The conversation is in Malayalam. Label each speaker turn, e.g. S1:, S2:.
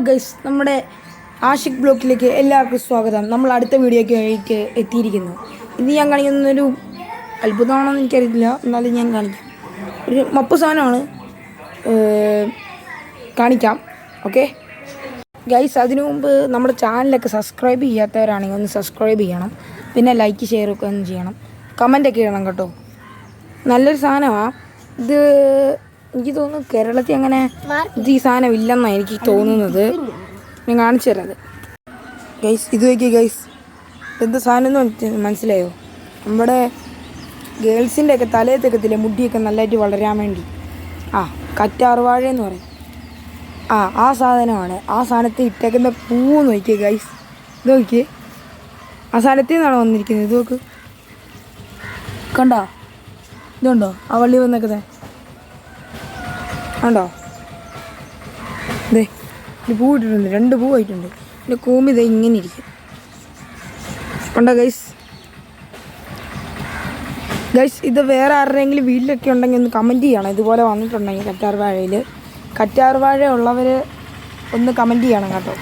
S1: ഗൈസ്, നമ്മുടെ ആഷിക് ബ്ലോക്കിലേക്ക് എല്ലാവർക്കും സ്വാഗതം. നമ്മൾ അടുത്ത വീഡിയോയ്ക്ക് എത്തിയിരിക്കുന്നു. ഇത് ഞാൻ കാണിക്കുന്നൊരു അത്ഭുതമാണെന്ന് എനിക്കറിയില്ല, എന്നാലും ഞാൻ കാണിക്കാം. ഒരു മപ്പ് സാധനമാണ്, കാണിക്കാം. ഓക്കെ ഗൈസ്, അതിനു മുമ്പ് നമ്മുടെ ചാനലൊക്കെ സബ്സ്ക്രൈബ് ചെയ്യാത്തവരാണെങ്കിൽ ഒന്ന് സബ്സ്ക്രൈബ് ചെയ്യണം. പിന്നെ ലൈക്ക് ഷെയർ ഒക്കെ ഒന്ന് ചെയ്യണം, കമൻറ്റൊക്കെ ചെയ്യണം കേട്ടോ. നല്ലൊരു സാധനമാണ് ഇത്. എനിക്ക് തോന്നുന്നു കേരളത്തിൽ അങ്ങനെ ഇത് ഈ സാധനം ഇല്ലെന്നാണ് എനിക്ക് തോന്നുന്നത്. ഞാൻ കാണിച്ചു തരാം അത്. ഗൈസ്, ഇത് നോക്കിയ ഗൈസ്, എന്താ സാധനം എന്ന് മനസ്സിലായോ? നമ്മുടെ ഗേൾസിൻ്റെ ഒക്കെ തലയത്തെക്കത്തില്ലേ, മുടിയൊക്കെ നല്ലതായിട്ട് വളരാൻ വേണ്ടി കറ്റാർവാഴ എന്ന് പറയും. ആ സാധനമാണ്. ആ സാധനത്തിൽ ഇട്ടേക്കുന്ന പൂവ് നോക്കിയേ ഗൈസ്, ഇത് നോക്കിയേ. ആ സാധനത്തിൽ നിന്നാണ് വന്നിരിക്കുന്നത്. ഇത് നോക്ക്, കണ്ടോ? ഇതുണ്ടോ ആ വള്ളി വന്നേക്കുന്നത്? കണ്ടോ? ഇതേ ഒരു പൂ ഇട്ടിട്ടുണ്ട്, 2 പൂവായിട്ടുണ്ട്. പിന്നെ കൂമ്പ് ഇതേ ഇങ്ങനെ ഇരിക്കും, കണ്ടോ ഗൈസ്? ഇത് വേറെ ആരുടെയെങ്കിലും വീട്ടിലൊക്കെ ഉണ്ടെങ്കിൽ ഒന്ന് കമൻറ്റ് ചെയ്യണം. ഇതുപോലെ വന്നിട്ടുണ്ടെങ്കിൽ കറ്റാർവാഴയിൽ ഉള്ളവർ ഒന്ന് കമൻറ്റ് ചെയ്യണം കേട്ടോ.